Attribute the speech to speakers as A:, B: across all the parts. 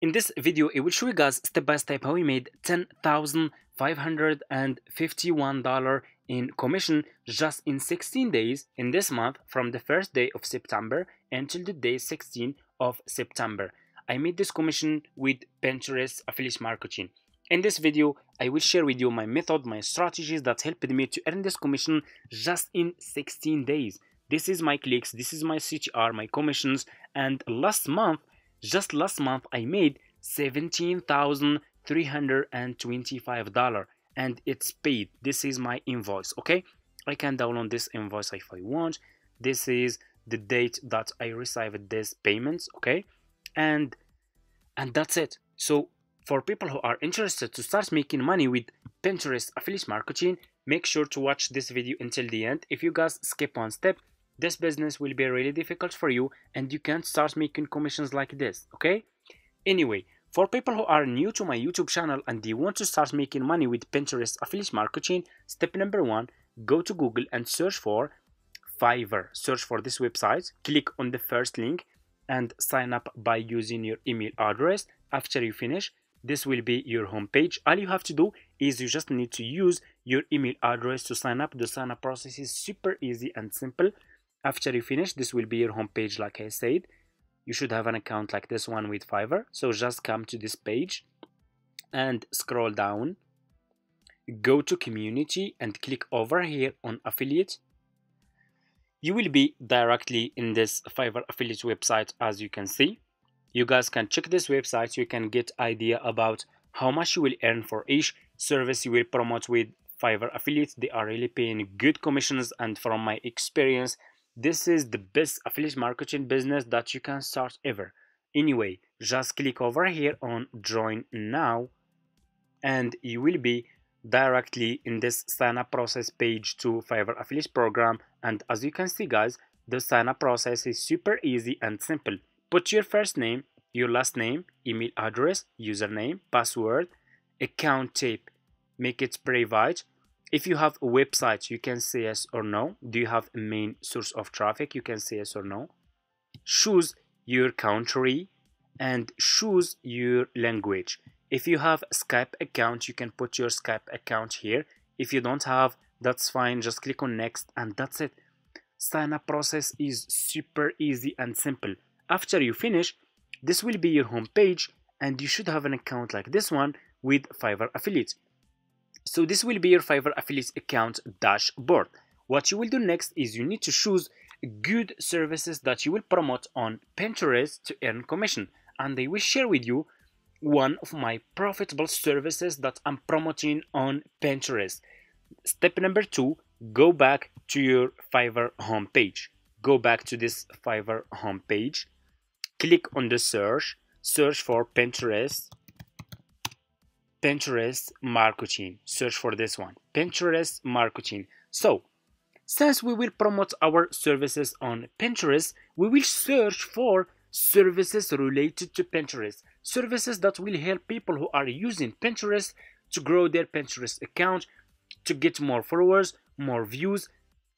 A: In this video, I will show you guys step by step how we made $10,551 in commission just in 16 days in this month from the first day of September until the day 16 of September. I made this commission with Pinterest affiliate marketing. In this video, I will share with you my method, my strategies that helped me to earn this commission just in 16 days. This is my clicks, this is my CTR, my commissions, and just last month, I made $17,325 and it's paid. This is my invoice, okay? I can download this invoice if I want. This is the date that I received this payment, okay? And that's it. So for people who are interested to start making money with Pinterest affiliate marketing, make sure to watch this video until the end. If you guys skip one step, this business will be really difficult for you and you can't start making commissions like this, okay? Anyway, for people who are new to my YouTube channel and they want to start making money with Pinterest affiliate marketing, step number one, go to Google and search for Fiverr. Search for this website, click on the first link and sign up by using your email address. After you finish, this will be your homepage. All you have to do is you just need to use your email address to sign up. The sign up process is super easy and simple. After you finish, this will be your homepage. Like I said, you should have an account like this one with Fiverr. So just come to this page and scroll down, go to community and click over here on affiliate. You will be directly in this Fiverr affiliate website. As you can see, you guys can check this website. You can get idea about how much you will earn for each service you will promote with Fiverr affiliates. They are really paying good commissions, and from my experience, this is the best affiliate marketing business that you can start ever. Anyway, just click over here on join now and you will be directly in this sign up process page to Fiverr affiliate program. And as you can see guys, the sign up process is super easy and simple. Put your first name, your last name, email address, username, password, account type, make it private. If you have a website, you can say yes or no. Do you have a main source of traffic? You can say yes or no. Choose your country and choose your language. If you have a Skype account, you can put your Skype account here. If you don't have, that's fine. Just click on next and that's it. Sign up process is super easy and simple. After you finish, this will be your home page and you should have an account like this one with Fiverr affiliate. So this will be your Fiverr affiliate account dashboard. What you will do next is you need to choose good services that you will promote on Pinterest to earn commission. And I will share with you one of my profitable services that I'm promoting on Pinterest. Step number two, go back to your Fiverr homepage. Go back to this Fiverr homepage. Click on the search for Pinterest marketing. Search for this one, Pinterest marketing. So since we will promote our services on Pinterest, we will search for services related to Pinterest, services that will help people who are using Pinterest to grow their Pinterest account, to get more followers, more views,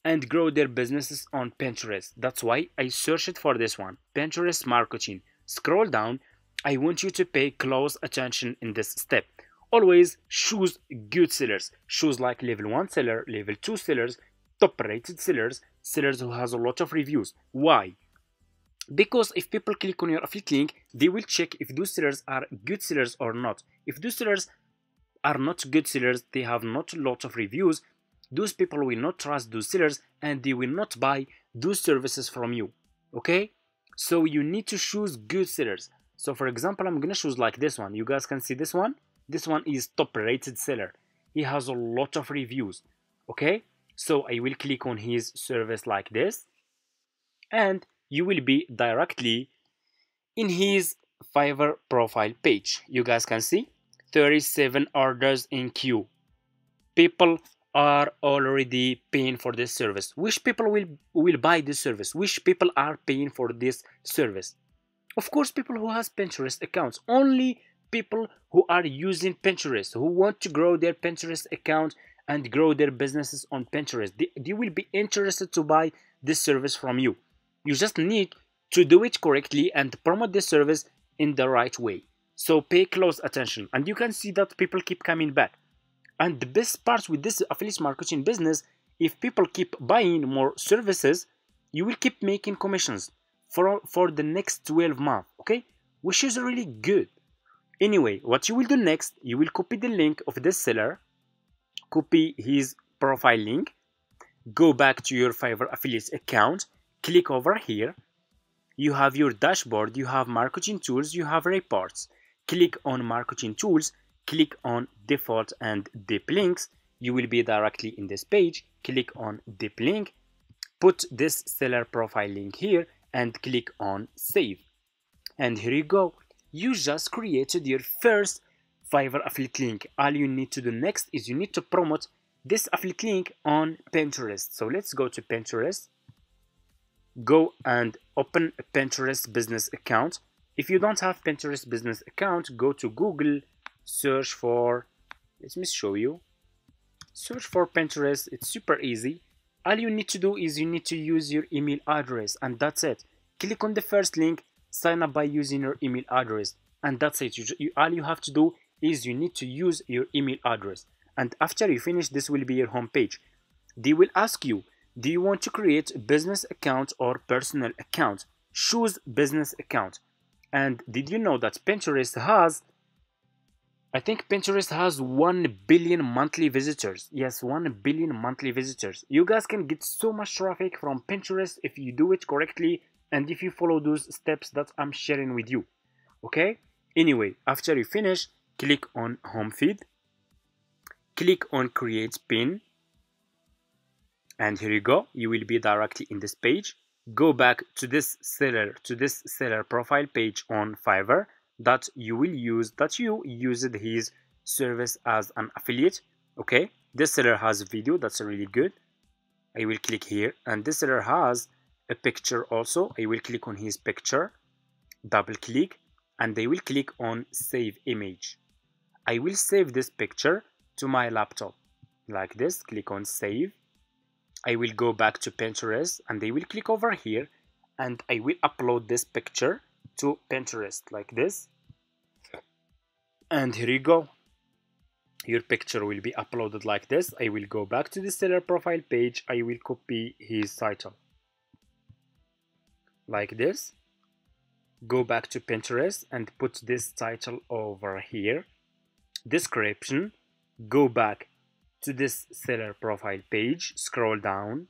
A: and grow their businesses on Pinterest. That's why I searched for this one, Pinterest marketing. Scroll down. I want you to pay close attention in this step. Always choose good sellers. Choose like level 1 seller, level 2 sellers, top rated sellers, sellers who has a lot of reviews. Why? Because if people click on your affiliate link, they will check if those sellers are good sellers or not. If those sellers are not good sellers, they have not a lot of reviews, those people will not trust those sellers and they will not buy those services from you. Okay? So you need to choose good sellers. So for example, I'm gonna choose like this one. You guys can see this one. This one is top rated seller. He has a lot of reviews. Okay? So I will click on his service like this and you will be directly in his Fiverr profile page. You guys can see 37 orders in queue. People are already paying for this service. Which people will buy this service? Which people are paying for this service? Of course, people who has Pinterest accounts. Only people who are using Pinterest, who want to grow their Pinterest account and grow their businesses on Pinterest. They will be interested to buy this service from you. You just need to do it correctly and promote this service in the right way. So pay close attention, and you can see that people keep coming back. And the best part with this affiliate marketing business, if people keep buying more services, you will keep making commissions for the next 12 months, okay? Which is really good. Anyway, what you will do next, you will copy the link of this seller, copy his profile link, go back to your Fiverr affiliate account, click over here. You have your dashboard, you have marketing tools, you have reports. Click on marketing tools, click on default and deep links. You will be directly in this page. Click on deep link, put this seller profile link here and click on save. And here you go. You just created your first Fiverr affiliate link. All you need to do next is you need to promote this affiliate link on Pinterest. So let's go to Pinterest. Go and open a Pinterest business account. If you don't have Pinterest business account, go to Google, search for, let me show you. Search for Pinterest. It's super easy. All you need to do is you need to use your email address, and that's it. Click on the first link, sign up by using your email address, and that's it. All you have to do is you need to use your email address, and after you finish, this will be your home page. They will ask you, do you want to create a business account or personal account? Choose business account. And did you know that Pinterest has, I think Pinterest has 1 billion monthly visitors. Yes, 1 billion monthly visitors. You guys can get so much traffic from Pinterest if you do it correctly and if you follow those steps that I'm sharing with you. Okay? Anyway, after you finish, click on home feed. Click on create pin. And here you go. You will be directly in this page. Go back to this seller profile page on Fiverr that you used his service as an affiliate. Okay, this seller has a video that's really good. I will click here, and this seller has a picture also. I will click on his picture, double click, and I will click on save image. I will save this picture to my laptop like this. Click on save. I will go back to Pinterest and I will click over here and I will upload this picture to Pinterest like this. And here you go. Your picture will be uploaded like this. I will go back to the seller profile page. I will copy his title like this. Go back to Pinterest and put this title over here. Description. Go back to this seller profile page, scroll down.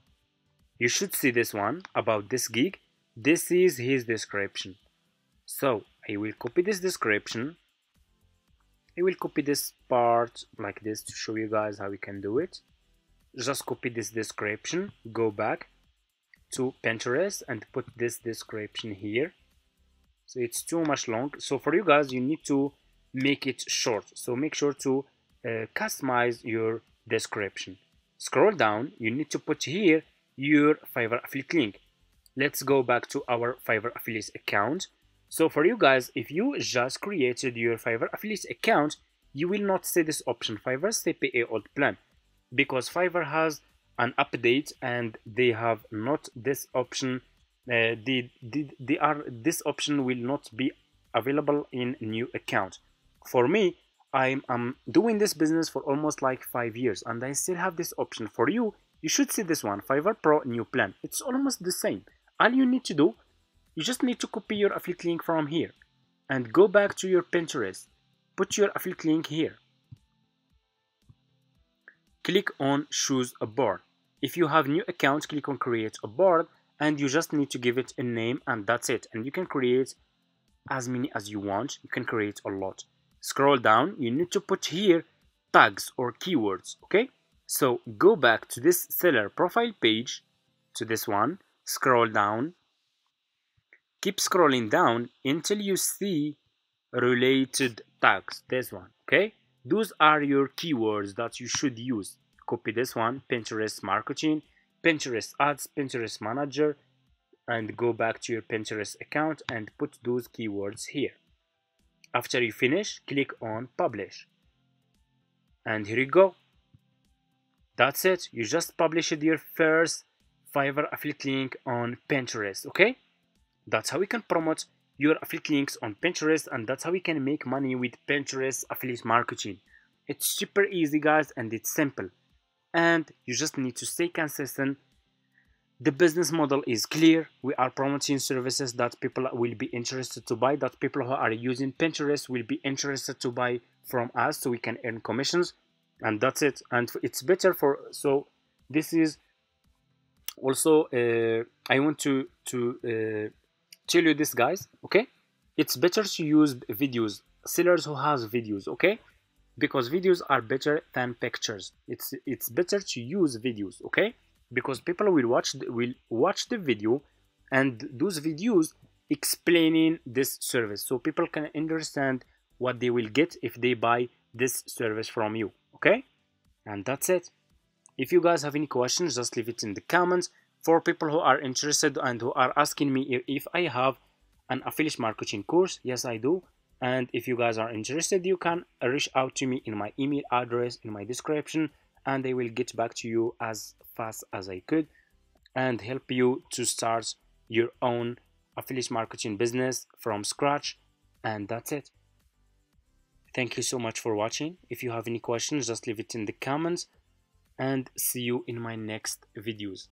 A: You should see this one about this gig. This is his description. So I will copy this description. I will copy this part like this to show you guys how we can do it. Just copy this description, go back to Pinterest and put this description here. So it's too much long. So for you guys, you need to make it short. So make sure to customize your description. Scroll down. You need to put here your Fiverr affiliate link. Let's go back to our Fiverr affiliate account. So for you guys, if you just created your Fiverr affiliate account, you will not see this option, Fiverr CPA old plan, because Fiverr has an update and they have not this option. This option will not be available in new account. For me, I'm doing this business for almost like 5 years and I still have this option. For you, you should see this one, Fiverr Pro new plan. It's almost the same. All you need to do, you just need to copy your affiliate link from here and go back to your Pinterest. Put your affiliate link here. Click on choose a board. If you have new account, click on create a board and you just need to give it a name and that's it. And you can create as many as you want. You can create a lot. Scroll down. You need to put here tags or keywords. Okay. So go back to this seller profile page, to this one. Scroll down. Keep scrolling down until you see related tags. This one. Okay. Those are your keywords that you should use. Copy this one, Pinterest marketing, Pinterest ads, Pinterest manager, and go back to your Pinterest account and put those keywords here. After you finish, click on publish. And here you go. That's it. You just published your first Fiverr affiliate link on Pinterest. Okay. That's how we can promote your affiliate links on Pinterest, and that's how you can make money with Pinterest affiliate marketing. It's super easy, guys, and it's simple, and you just need to stay consistent. The business model is clear. We are promoting services that people will be interested to buy, that people who are using Pinterest will be interested to buy from us, so we can earn commissions, and that's it. And it's better for, so this is also I want to tell you this, guys, okay? It's better to use videos, sellers who has videos, okay? Because videos are better than pictures. It's better to use videos, okay? Because people will watch the video, and those videos explaining this service, so people can understand what they will get if they buy this service from you, okay? And that's it. If you guys have any questions, just leave it in the comments. For people who are interested and who are asking me if I have an affiliate marketing course, yes, I do. And if you guys are interested, you can reach out to me in my email address in my description, and I will get back to you as fast as I could and help you to start your own affiliate marketing business from scratch. And that's it. Thank you so much for watching. If you have any questions, just leave it in the comments, and see you in my next videos.